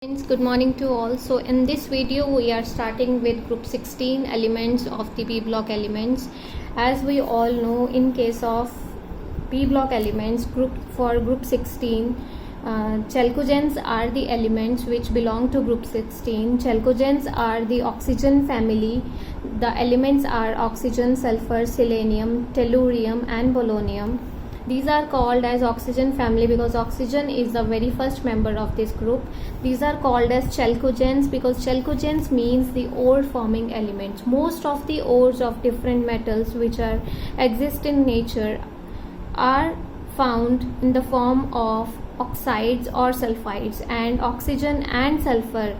Friends, good morning to all. So in this video we are starting with group 16 elements of the p block elements. As we all know, in case of p block elements group 16, chalcogens are the elements which belong to group 16. Chalcogens are the oxygen family. The elements are oxygen, sulfur, selenium, tellurium and polonium. These are called as oxygen family because oxygen is the very first member of this group. These are called as chalcogens because chalcogens means the ore forming elements. Most of the ores of different metals which are exist in nature are found in the form of oxides or sulfides, and oxygen and sulfur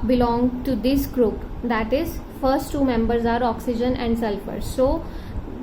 belong to this group. That is, first two members are oxygen and sulfur. So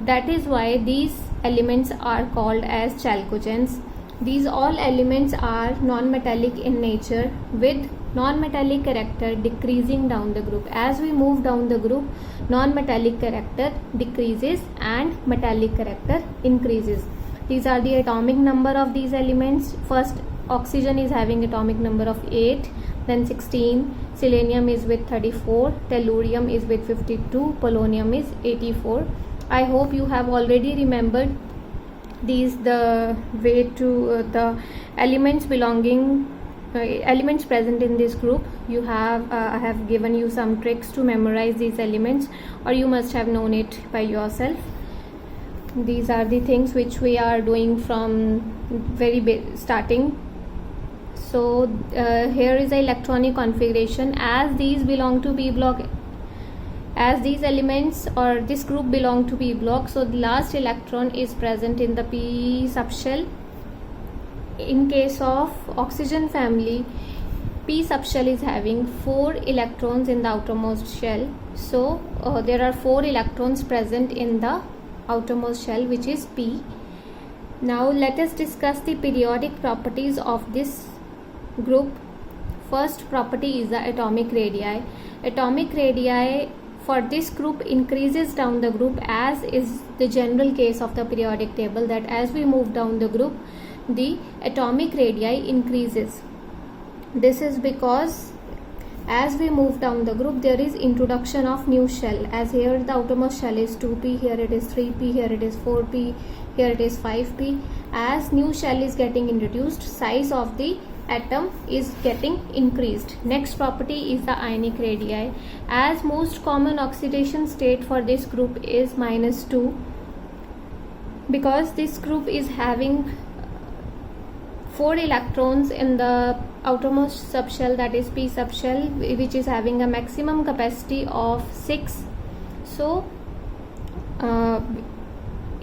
that is why these elements are called as chalcogens. These all elements are non-metallic in nature with non-metallic character decreasing down the group. As we move down the group, non-metallic character decreases and metallic character increases. These are the atomic number of these elements. First, oxygen is having atomic number of 8, then 16, selenium is with 34, tellurium is with 52, polonium is 84. I hope you have already remembered these, the way to the elements belonging elements present in this group. You have I have given you some tricks to memorize these elements, or you must have known it by yourself. These are the things which we are doing from very starting. So here is the electronic configuration. As these belong to p block, as these elements or this group belong to p block, so the last electron is present in the p subshell. In case of oxygen family, p subshell is having 4 electrons in the outermost shell. So there are 4 electrons present in the outermost shell, which is p. Now let us discuss the periodic properties of this group. First property is the atomic radii. Atomic radii for this group increases down the group, as is the general case of the periodic table, that as we move down the group, the atomic radii increases. This is because as we move down the group, there is introduction of new shell. As here the outermost shell is 2p, here it is 3p, here it is 4p, here it is 5p. As new shell is getting introduced, size of the atom is getting increased. Next property is the ionic radii. As most common oxidation state for this group is -2, because this group is having 4 electrons in the outermost subshell, that is p subshell, which is having a maximum capacity of 6. So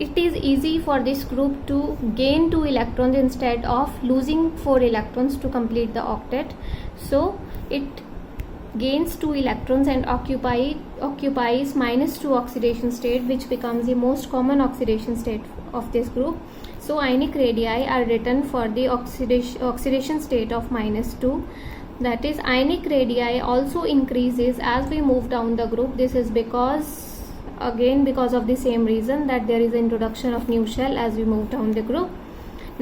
it is easy for this group to gain 2 electrons instead of losing 4 electrons to complete the octet. So it gains 2 electrons and occupies -2 oxidation state, which becomes the most common oxidation state of this group. So ionic radii are written for the oxidation state of -2. That is, ionic radii also increases as we move down the group. This is because of the same reason, that there is introduction of new shell as we move down the group.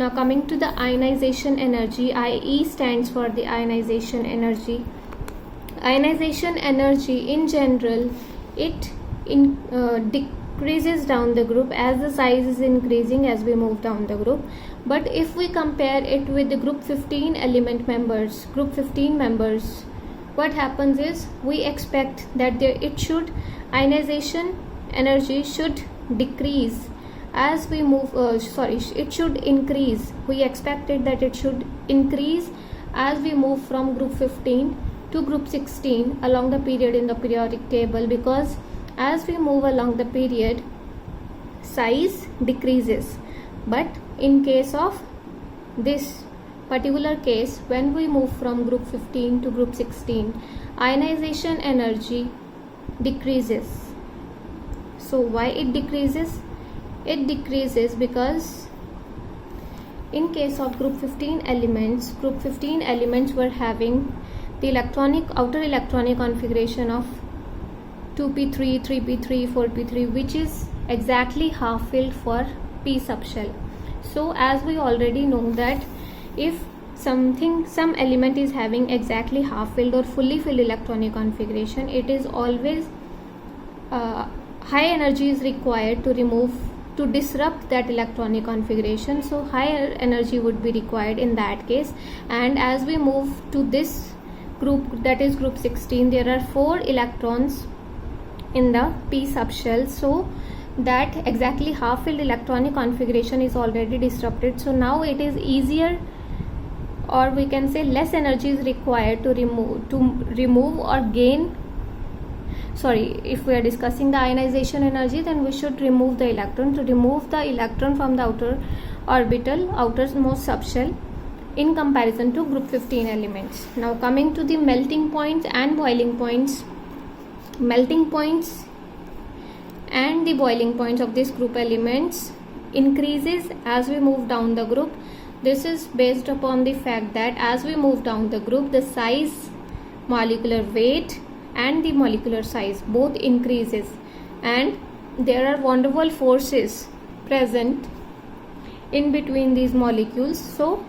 Now coming to the ionization energy, IE stands for the ionization energy. Ionization energy in general, it decreases down the group as the size is increasing as we move down the group. But if we compare it with the group 15 element members, group 15 members, what happens is we expect that ionization energy should decrease as we move it should increase. We expected that it should increase as we move from group 15 to group 16 along the period in the periodic table, because as we move along the period, size decreases. But in case of this particular case, when we move from group 15 to group 16, ionization energy decreases. So why it decreases? It decreases because in case of group 15 elements were having the outer electronic configuration of 2p3, 3p3, 4p3, which is exactly half filled for p subshell. So as we already know that if some element is having exactly half filled or fully filled electronic configuration, it is always high energy is required to disrupt that electronic configuration. So higher energy would be required in that case. And as we move to this group, that is group 16, there are 4 electrons in the p subshell, so that exactly half filled electronic configuration is already disrupted. So now it is easier, or we can say less energy is required to remove or gain. Sorry, if we are discussing the ionization energy, then we should remove the electron. To remove the electron from the outer orbital, outermost subshell, in comparison to group 15 elements. Now coming to the melting points and boiling points. Melting points and the boiling points of this group elements increases as we move down the group. This is based upon the fact that as we move down the group, the size, molecular weight and the molecular size both increases, and there are van der Waals forces present in between these molecules. So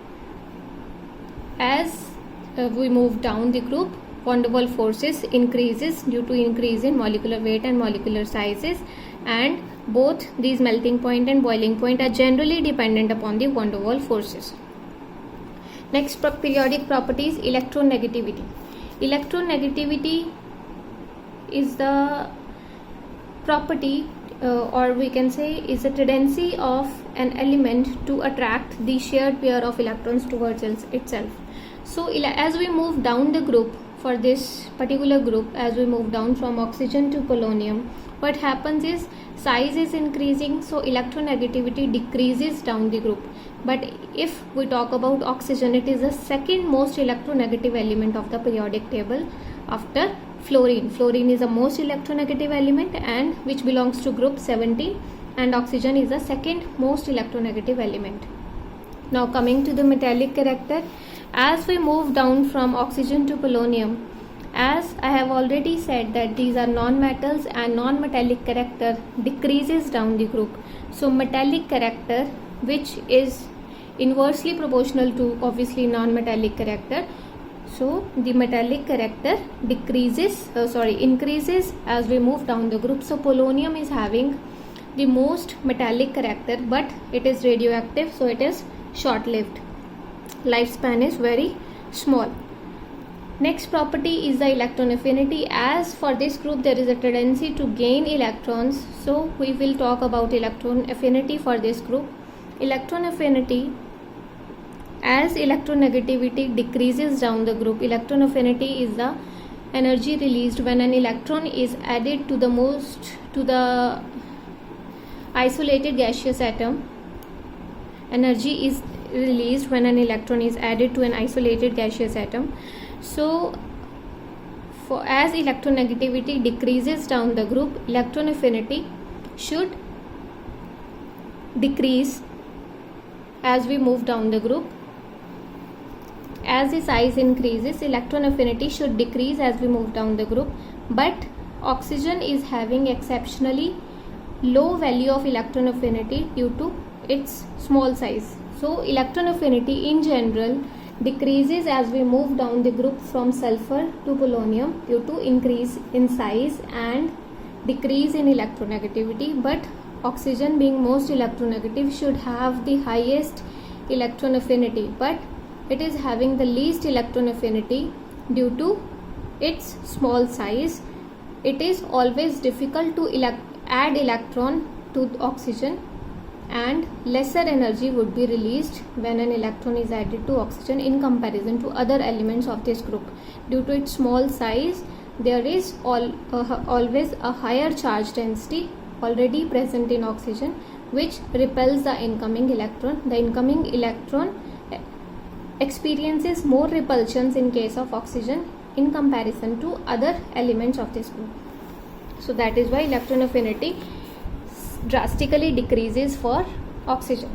as we move down the group, van der Waals forces increases due to increase in molecular weight and molecular sizes, and both these melting point and boiling point are generally dependent upon the van der Waals forces. Next, periodic properties, electronegativity. Electronegativity is the property or we can say is a tendency of an element to attract the shared pair of electrons towards itself. So as we move down the group, for this particular group, as we move down from oxygen to polonium, what happens is size is increasing, so electronegativity decreases down the group. But if we talk about oxygen, it is the second most electronegative element of the periodic table after fluorine. Fluorine is the most electronegative element and which belongs to group 17, and oxygen is the second most electronegative element. Now coming to the metallic character, as we move down from oxygen to polonium, as I have already said that these are non-metals and non-metallic character decreases down the group. So metallic character, which is inversely proportional to obviously non-metallic character, so the metallic character increases as we move down the group. So polonium is having the most metallic character, but it is radioactive, so it is short-lived. Lifespan is very small. Next property is the electron affinity. As for this group, there is a tendency to gain electrons, so we will talk about electron affinity for this group. Electron affinity, as electronegativity decreases down the group, electron affinity is the energy released when an electron is added to the isolated gaseous atom. Energy is released when an electron is added to an isolated gaseous atom. So as electronegativity decreases down the group, electron affinity should decrease as we move down the group. As the size increases, electron affinity should decrease as we move down the group, but oxygen is having exceptionally low value of electron affinity due to its small size. So electron affinity in general decreases as we move down the group from sulfur to polonium due to increase in size and decrease in electronegativity, but oxygen being most electronegative should have the highest electron affinity, but it is having the least electron affinity due to its small size. It is always difficult to add electron to oxygen, and lesser energy would be released when an electron is added to oxygen in comparison to other elements of this group. Due to its small size, there is always a higher charge density already present in oxygen, which repels the incoming electron. The incoming electron experiences more repulsions in case of oxygen in comparison to other elements of this group. So that is why electron affinity drastically decreases for oxygen.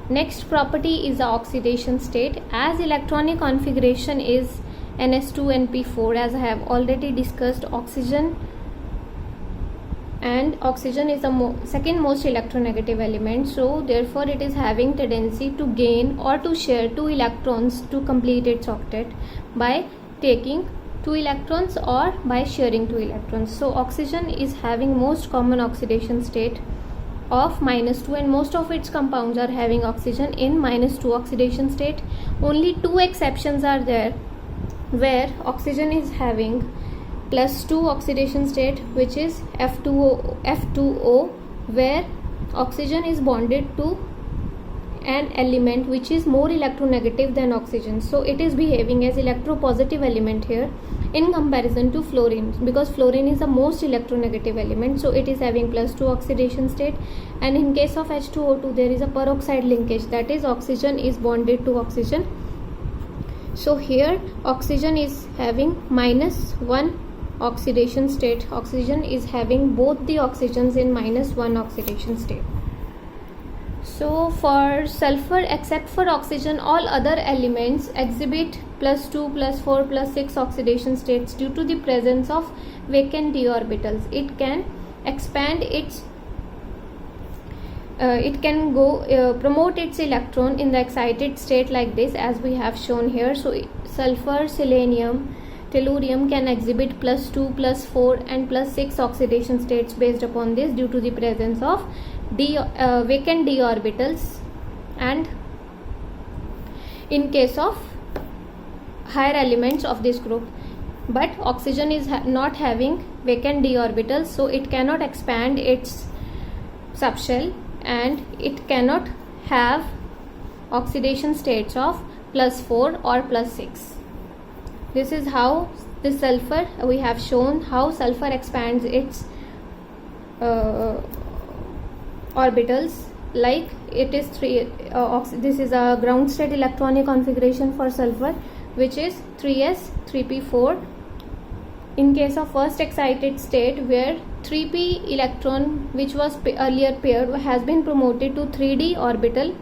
Next property is the oxidation state. As electronic configuration is Ns2 and P4, as I have already discussed, oxygen and oxygen is the second most electronegative element, so therefore it is having tendency to gain or to share 2 electrons to complete its octet by taking 2 electrons or by sharing 2 electrons. So oxygen is having most common oxidation state of -2, and most of its compounds are having oxygen in -2 oxidation state. Only 2 exceptions are there where oxygen is having +2 oxidation state, which is F2O, where oxygen is bonded to an element which is more electronegative than oxygen, so it is behaving as electropositive element here in comparison to fluorine, because fluorine is the most electronegative element, so it is having +2 oxidation state. And in case of H2O2 there is a peroxide linkage, that is oxygen is bonded to oxygen. So here oxygen is having -1 oxidation state. Oxygen is having both the oxygens in -1 oxidation state. So for sulfur, except for oxygen, all other elements exhibit +2, +4, +6 oxidation states due to the presence of vacant d orbitals. It can expand its it can go promote its electron in the excited state like this, as we have shown here. So sulfur, selenium, tellurium can exhibit +2, +4 and +6 oxidation states based upon this due to the presence of vacant d orbitals. And in case of higher elements of this group, but oxygen is not having vacant d orbitals, so it cannot expand its subshell and it cannot have oxidation states of +4 or +6. This is how the sulfur, we have shown how sulfur expands its orbitals, like it is 3 this is a ground state electronic configuration for sulfur, which is 3s 3p4. In case of first excited state, where 3p electron which was earlier paired has been promoted to 3d orbital,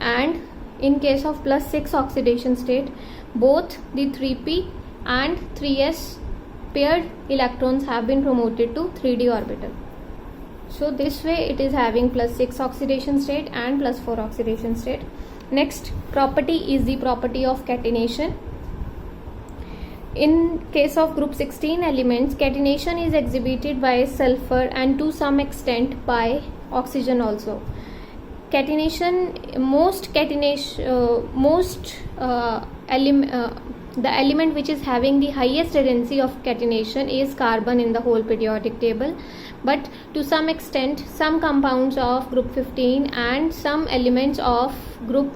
and in case of +6 oxidation state, both the 3p and 3s paired electrons have been promoted to 3d orbital. So this way it is having +6 oxidation state and +4 oxidation state. Next property is the property of catenation. In case of group 16 elements, catenation is exhibited by sulfur and to some extent by oxygen also. The element which is having the highest tendency of catenation is carbon in the whole periodic table, but to some extent some compounds of group 15 and some elements of group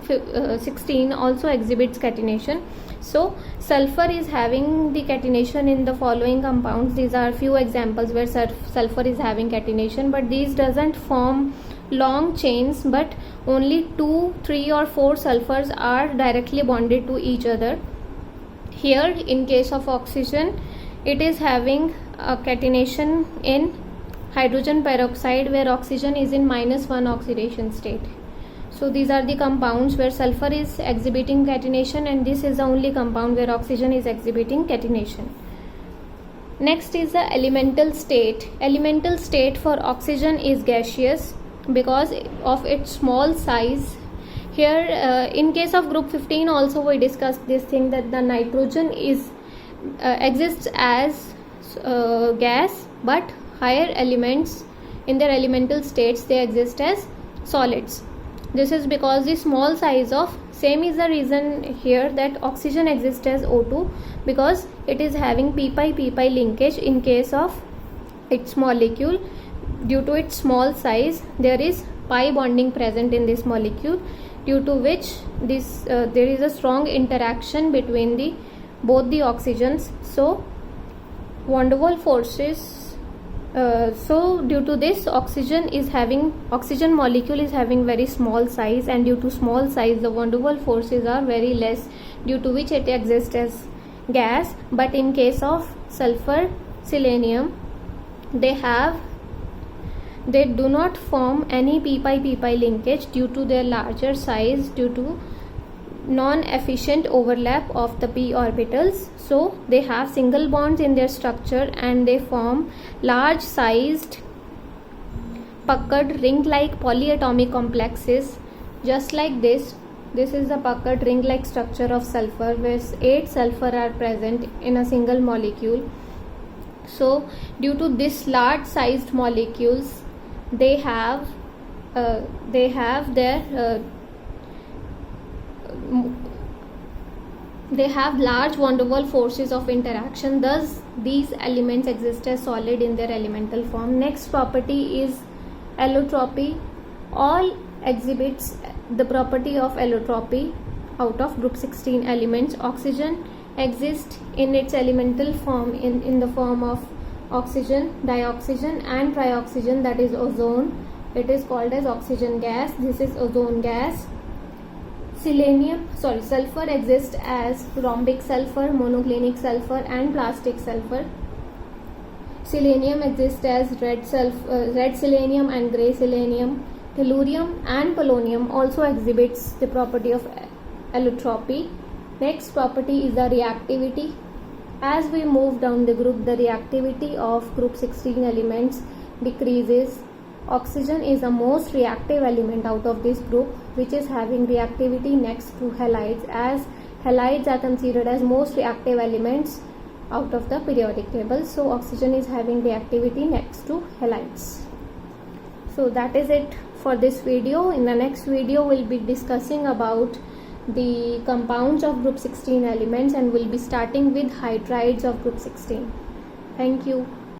16 also exhibits catenation. So sulfur is having the catenation in the following compounds. These are few examples where sulfur is having catenation, but these doesn't form long chains, but only 2, 3 or 4 sulfurs are directly bonded to each other. Here in case of oxygen, it is having a catenation in hydrogen peroxide, where oxygen is in -1 oxidation state. So these are the compounds where sulfur is exhibiting catenation, and this is the only compound where oxygen is exhibiting catenation. Next is the elemental state. Elemental state for oxygen is gaseous because of its small size. Here in case of group 15 also we discussed this thing, that the nitrogen is exists as gas, but higher elements in their elemental states they exist as solids. This is because the small size of, same is the reason here that oxygen exists as O2, because it is having p-pi linkage in case of its molecule. Due to its small size, there is pi bonding present in this molecule, due to which this there is a strong interaction between both the oxygens. So van der Waals forces, so due to this oxygen molecule is having very small size, and due to small size the van der Waals forces are very less, due to which it exists as gas. But in case of sulfur, selenium, they do not form any p-pi linkage due to their larger size, due to non-efficient overlap of the p orbitals, so they have single bonds in their structure and they form large sized puckered ring like polyatomic complexes just like this. This is the puckered ring like structure of sulfur where 8 sulfur are present in a single molecule. So due to this large sized molecules, they have large van der Waals forces of interaction. Thus these elements exist as solid in their elemental form. Next property is allotropy. All exhibits the property of allotropy out of group 16 elements. Oxygen exists in its elemental form in the form of oxygen, dioxygen and trioxygen, that is ozone. It is called as oxygen gas. This is ozone gas. Sulfur exists as rhombic sulfur, monoclinic sulfur and plastic sulfur. Selenium exists as red selenium and grey selenium. Tellurium and polonium also exhibits the property of allotropy. Next property is the reactivity. As we move down the group, the reactivity of group 16 elements decreases. Oxygen is the most reactive element out of this group, which is having reactivity next to halides, as halides are considered as most reactive elements out of the periodic table. So oxygen is having reactivity next to halides. So that is it for this video. In the next video we'll be discussing about the compounds of group 16 elements and we'll be starting with hydrides of group 16. Thank you.